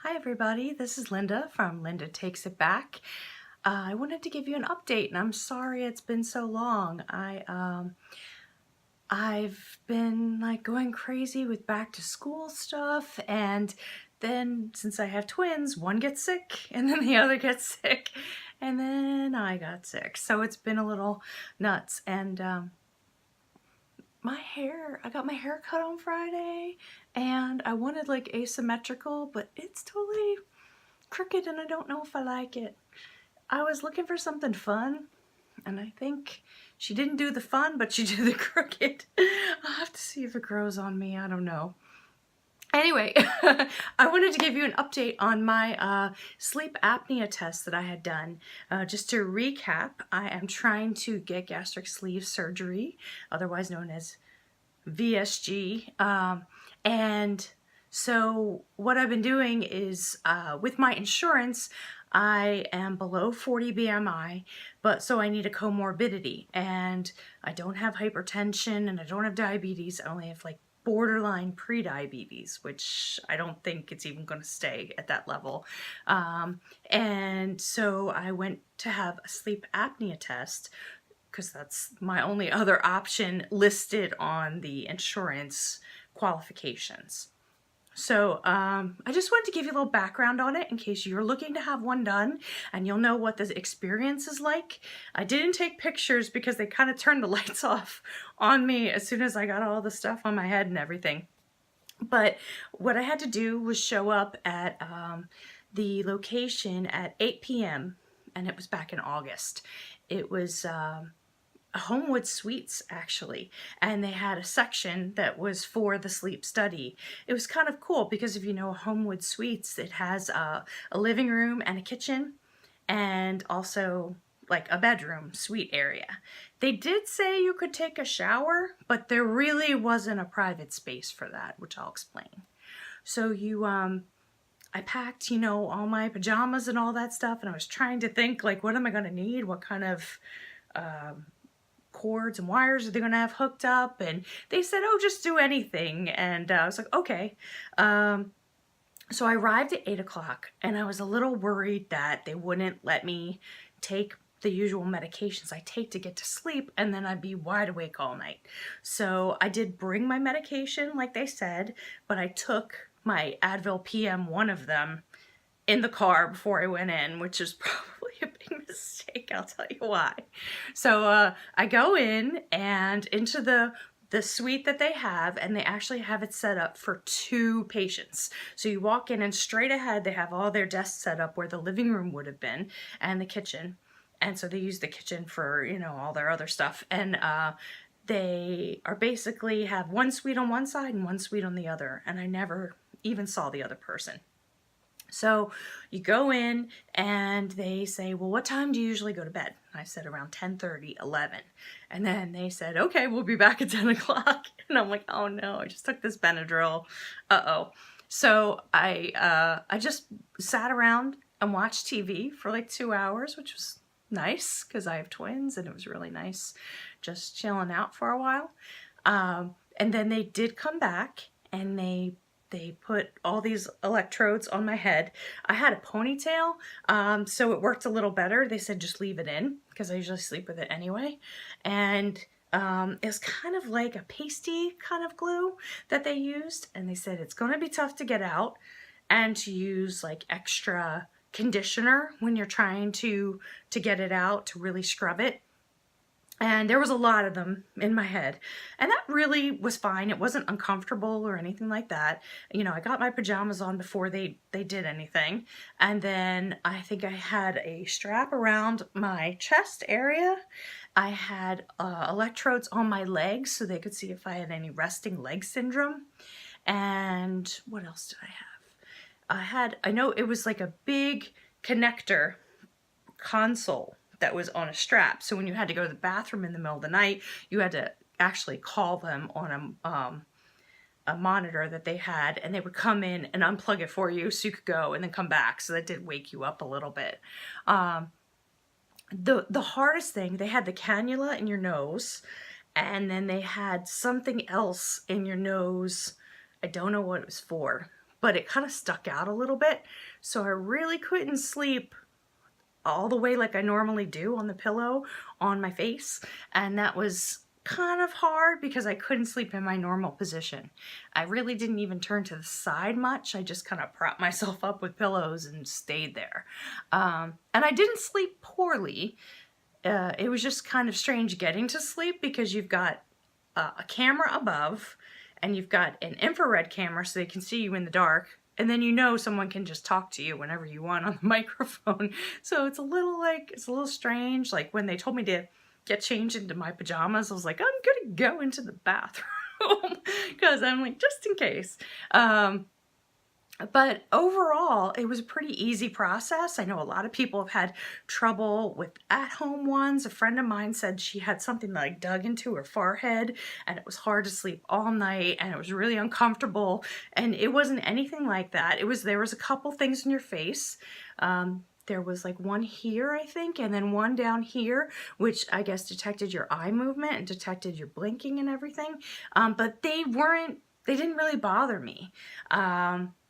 Hi everybody, this is Linda from Linda Takes It Back. I wanted to give you an update and I'm sorry it's been so long. I've been like going crazy with back to school stuff, and then since I have twins, one gets sick and then the other gets sick and then I got sick. So it's been a little nuts, and I got my hair cut on Friday and I wanted like asymmetrical, but it's totally crooked and I don't know if I like it. I was looking for something fun, and I think she didn't do the fun, but she did the crooked. I'll have to see if it grows on me, I don't know. Anyway, I wanted to give you an update on my sleep apnea test that I had done. Just to recap, I am trying to get gastric sleeve surgery, otherwise known as VSG, and so what I've been doing is with my insurance, I am below 40 BMI, but so I need a comorbidity, and I don't have hypertension and I don't have diabetes. I only have like borderline pre-diabetes, which I don't think it's even going to stay at that level. And so I went to have a sleep apnea test because that's my only other option listed on the insurance qualifications. So I just wanted to give you a little background on it in case you're looking to have one done, and you'll know what the experience is like. I didn't take pictures because they kind of turned the lights off on me as soon as I got all the stuff on my head and everything. But what I had to do was show up at the location at 8 p.m. and it was back in August. It was Homewood Suites, actually, and they had a section that was for the sleep study. It was kind of cool because if you know Homewood Suites, it has a living room and a kitchen and also like a bedroom suite area. They did say you could take a shower, but there really wasn't a private space for that, which I'll explain. So I packed, all my pajamas and all that stuff, and I was trying to think, like, what am I going to need? What kind of cords and wires are they going to have hooked up? And they said, oh, just do anything. And I was like, okay. So I arrived at 8 o'clock and I was a little worried that they wouldn't let me take the usual medications I take to get to sleep, and then I'd be wide awake all night. So I did bring my medication like they said, but I took my Advil PM, one of them, in the car before I went in, which is probably a big mistake. I'll tell you why. So I go in and into the suite that they have, and they actually have it set up for 2 patients. So you walk in and straight ahead they have all their desks set up where the living room would have been and the kitchen. And so they use the kitchen for, all their other stuff. And they are basically have one suite on one side and one suite on the other. And I never even saw the other person. So you go in and they say, well, what time do you usually go to bed? I said around 10:30, 11. And then they said, okay, we'll be back at 10 o'clock. And I'm like, oh no, I just took this Benadryl. Uh-oh. So I just sat around and watched TV for like 2 hours, which was nice because I have twins, and it was really nice just chilling out for a while. And then they did come back and they put all these electrodes on my head. I had a ponytail, so it worked a little better. They said just leave it in because I usually sleep with it anyway. And it's kind of like a pasty kind of glue that they used, and they said it's going to be tough to get out and to use like extra conditioner when you're trying to get it out, to really scrub it. And there was a lot of them in my head. And that really was fine. It wasn't uncomfortable or anything like that. I got my pajamas on before they did anything. And then I think I had a strap around my chest area. I had electrodes on my legs so they could see if I had any resting leg syndrome. And what else did I have? I know it was like a big connector console that was on a strap. So when you had to go to the bathroom in the middle of the night, you had to actually call them on a monitor that they had, and they would come in and unplug it for you so you could go and then come back. So that did wake you up a little bit. The hardest thing, they had the cannula in your nose, and then they had something else in your nose. I don't know what it was for, but it kind of stuck out a little bit. So I really couldn't sleep all the way like I normally do on the pillow on my face. And that was kind of hard because I couldn't sleep in my normal position. I really didn't even turn to the side much. I just kind of propped myself up with pillows and stayed there. And I didn't sleep poorly. It was just kind of strange getting to sleep because you've got a camera above and you've got an infrared camera so they can see you in the dark. And then you know someone can just talk to you whenever you want on the microphone. So it's a little strange. Like when they told me to get changed into my pajamas, I was like, I'm gonna go into the bathroom because I'm like, just in case. But overall, it was a pretty easy process. I know a lot of people have had trouble with at-home ones. A friend of mine said she had something like dug into her forehead and it was hard to sleep all night and it was really uncomfortable. And it wasn't anything like that. There was a couple things in your face. There was like one here, I think, and then one down here, which I guess detected your eye movement and detected your blinking and everything. But they didn't really bother me.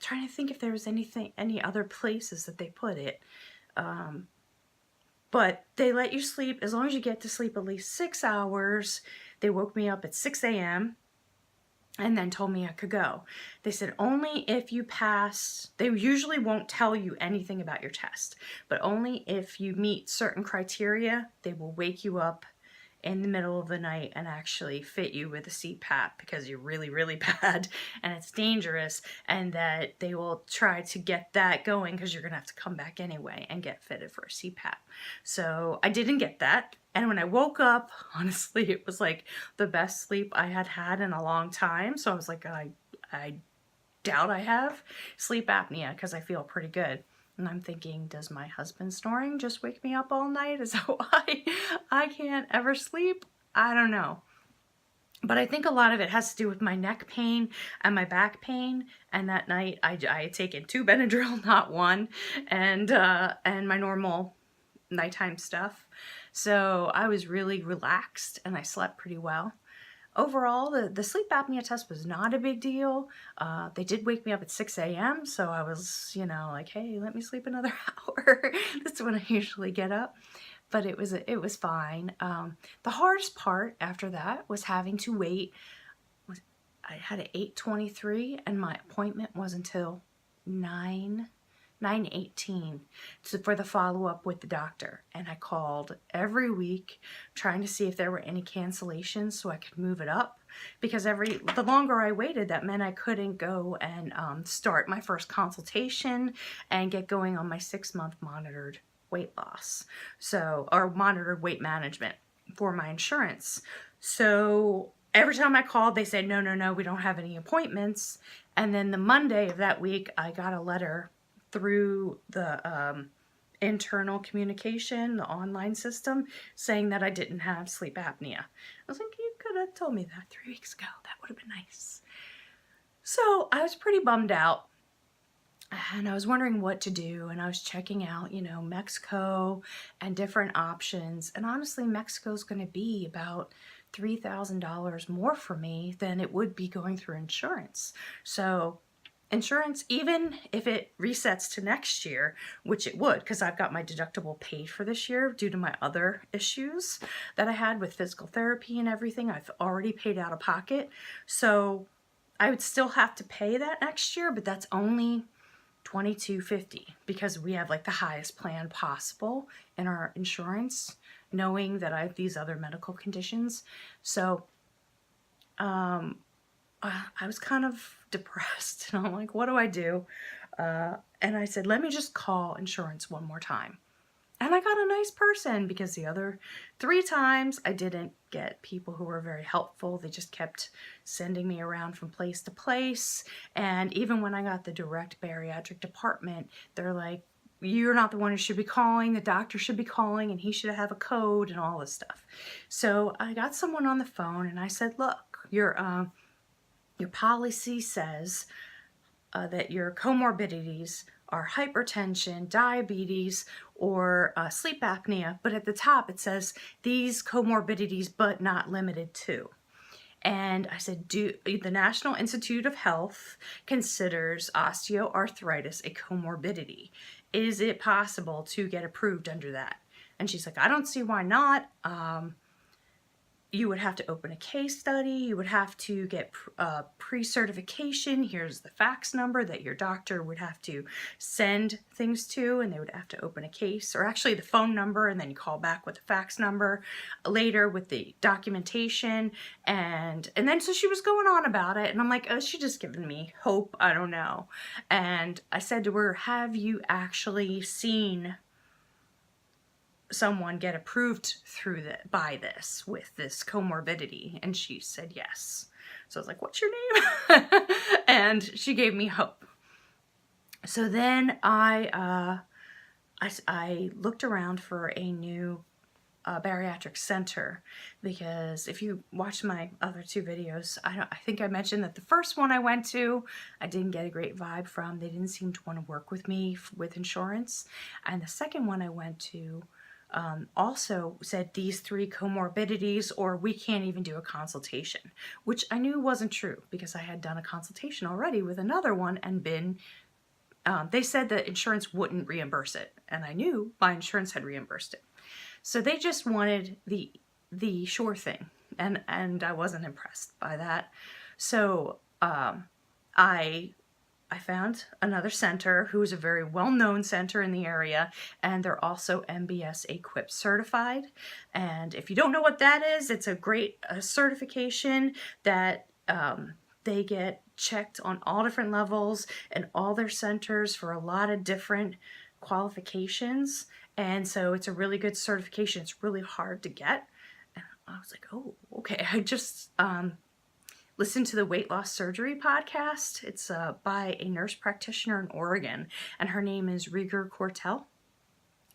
Trying to think if there was any other places that they put it. But they let you sleep as long as you get to sleep at least 6 hours. They woke me up at 6 a.m. and then told me I could go. They said only if you pass, they usually won't tell you anything about your test, but only if you meet certain criteria, they will wake you up in the middle of the night and actually fit you with a CPAP because you're really, really bad and it's dangerous, and that they will try to get that going because you're gonna have to come back anyway and get fitted for a CPAP. So I didn't get that. And when I woke up, honestly, it was like the best sleep I had had in a long time. So I was like, I doubt I have sleep apnea because I feel pretty good. And I'm thinking, does my husband snoring just wake me up all night? Is that why I can't ever sleep? I don't know. But I think a lot of it has to do with my neck pain and my back pain. And that night I had taken 2 Benadryl, not 1, and my normal nighttime stuff. So I was really relaxed and I slept pretty well. Overall, the sleep apnea test was not a big deal. They did wake me up at 6 a.m. So I was, like, hey, let me sleep another hour. That's when I usually get up. But it was fine. The hardest part after that was having to wait. I had an 8:23 and my appointment was until 9:18 for the follow-up with the doctor, and I called every week trying to see if there were any cancellations so I could move it up, because the longer I waited, that meant I couldn't go and start my first consultation and get going on my 6-month monitored weight loss, or monitored weight management for my insurance. So every time I called, they said, no, we don't have any appointments. And then the Monday of that week, I got a letter through the internal communication, the online system, saying that I didn't have sleep apnea. I was like, you could have told me that 3 weeks ago. That would have been nice. So I was pretty bummed out. And I was wondering what to do, and I was checking out, Mexico and different options. And honestly, Mexico's going to be about $3,000 more for me than it would be going through insurance. So insurance, even if it resets to next year, which it would, because I've got my deductible paid for this year due to my other issues that I had with physical therapy and everything, I've already paid out of pocket. So I would still have to pay that next year, but that's only $22.50 because we have like the highest plan possible in our insurance, knowing that I have these other medical conditions. So I was kind of depressed and I'm like, what do I do? And I said, let me just call insurance one more time. And I got a nice person, because the other 3 times I didn't get people who were very helpful. They just kept sending me around from place to place. And even when I got the direct bariatric department, they're like, you're not the one who should be calling, the doctor should be calling, and he should have a code and all this stuff. So I got someone on the phone and I said, look, your policy says that your comorbidities are hypertension, diabetes, or sleep apnea, but at the top it says these comorbidities but not limited to. And I said, the National Institute of Health considers osteoarthritis a comorbidity. Is it possible to get approved under that? And she's like, I don't see why not. You would have to open a case study. You would have to get pre-certification. Here's the fax number that your doctor would have to send things to, and they would have to open a case, or actually the phone number, and then you call back with the fax number later with the documentation. And then so she was going on about it, and I'm like, oh, she's just giving me hope. I don't know. And I said to her, have you actually seen someone get approved by this with this comorbidity? And she said yes. So I was like, what's your name? And she gave me hope. So then I looked around for a new bariatric center, because if you watch my other two videos, I think I mentioned that the first one I went to, I didn't get a great vibe from. They didn't seem to want to work with me with insurance. And the second one I went to also said these 3 comorbidities, or we can't even do a consultation, which I knew wasn't true because I had done a consultation already with another one and they said that insurance wouldn't reimburse it, and I knew my insurance had reimbursed it. So they just wanted the sure thing, and I wasn't impressed by that. So I found another center who is a very well-known center in the area, and they're also MBS equipped certified. And if you don't know what that is, it's a great certification that they get checked on all different levels and all their centers for a lot of different qualifications. And so it's a really good certification. It's really hard to get. And I was like, oh, okay. I just listen to the Weight Loss Surgery podcast. It's by a nurse practitioner in Oregon, and her name is Rieger Cortell.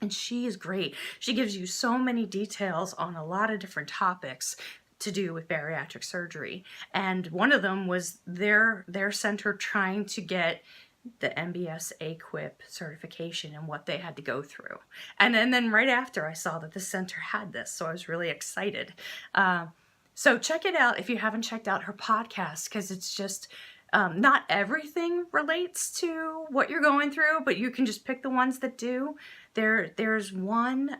And she is great. She gives you so many details on a lot of different topics to do with bariatric surgery. And one of them was their center trying to get the MBS AQUIP certification and what they had to go through. And then right after, I saw that the center had this, so I was really excited. So check it out if you haven't checked out her podcast, because it's just not everything relates to what you're going through, but you can just pick the ones that do. There's one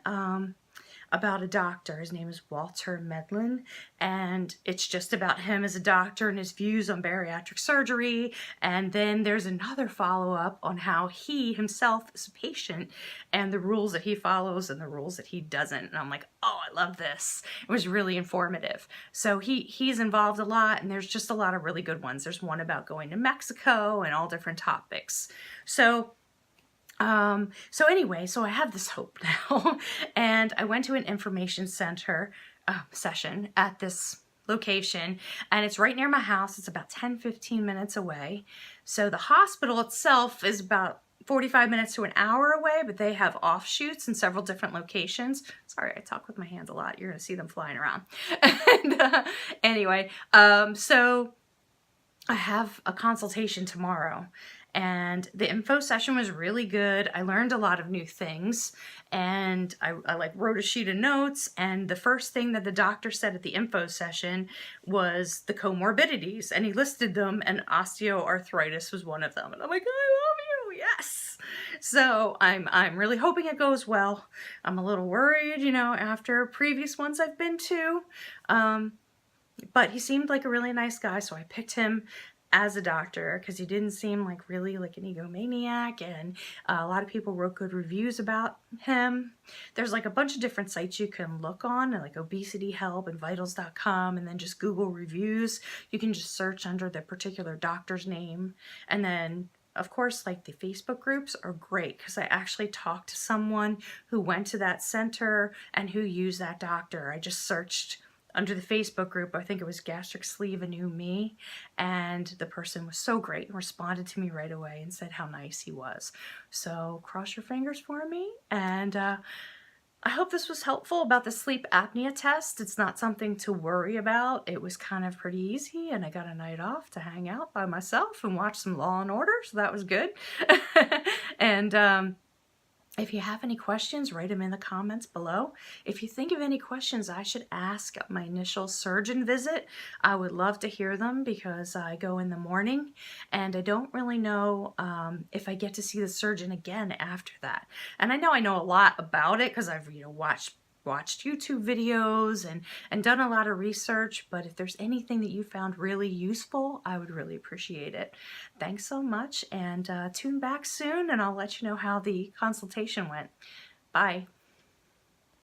about a doctor. His name is Walter Medlin, and it's just about him as a doctor and his views on bariatric surgery. And then there's another follow-up on how he himself is a patient and the rules that he follows and the rules that he doesn't. And I'm like, oh, I love this. It was really informative. So he's involved a lot, and there's just a lot of really good ones. There's one about going to Mexico and all different topics. So anyway, so I have this hope now, and I went to an information center session at this location, and it's right near my house. It's about 10-15 minutes away. So the hospital itself is about 45 minutes to an hour away, but they have offshoots in several different locations. Sorry, I talk with my hands a lot. You're gonna see them flying around. And anyway, so I have a consultation tomorrow, and the info session was really good. I learned a lot of new things, and I like wrote a sheet of notes, and the first thing that the doctor said at the info session was the comorbidities, and he listed them, and osteoarthritis was one of them. And I'm like, I love you, yes. So I'm really hoping it goes well. I'm a little worried, you know, after previous ones I've been to, but he seemed like a really nice guy, so I picked him as a doctor because he didn't seem like really like an egomaniac, and a lot of people wrote good reviews about him. There's like a bunch of different sites you can look on, like Obesity Help and Vitals.com, and then just Google reviews. You can just search under the particular doctor's name, and then of course, like the Facebook groups are great because I actually talked to someone who went to that center and who used that doctor. I just searched under the Facebook group, I think it was Gastric Sleeve, A New Me, and the person was so great and responded to me right away and said how nice he was. So cross your fingers for me, and I hope this was helpful about the sleep apnea test. It's not something to worry about. It was kind of pretty easy, and I got a night off to hang out by myself and watch some Law and Order, so that was good. And If you have any questions, write them in the comments below. If you think of any questions I should ask at my initial surgeon visit, I would love to hear them because I go in the morning and I don't really know if I get to see the surgeon again after that. And I know a lot about it because I've watched YouTube videos and done a lot of research, but if there's anything that you found really useful, I would really appreciate it. Thanks so much, and tune back soon and I'll let you know how the consultation went. Bye.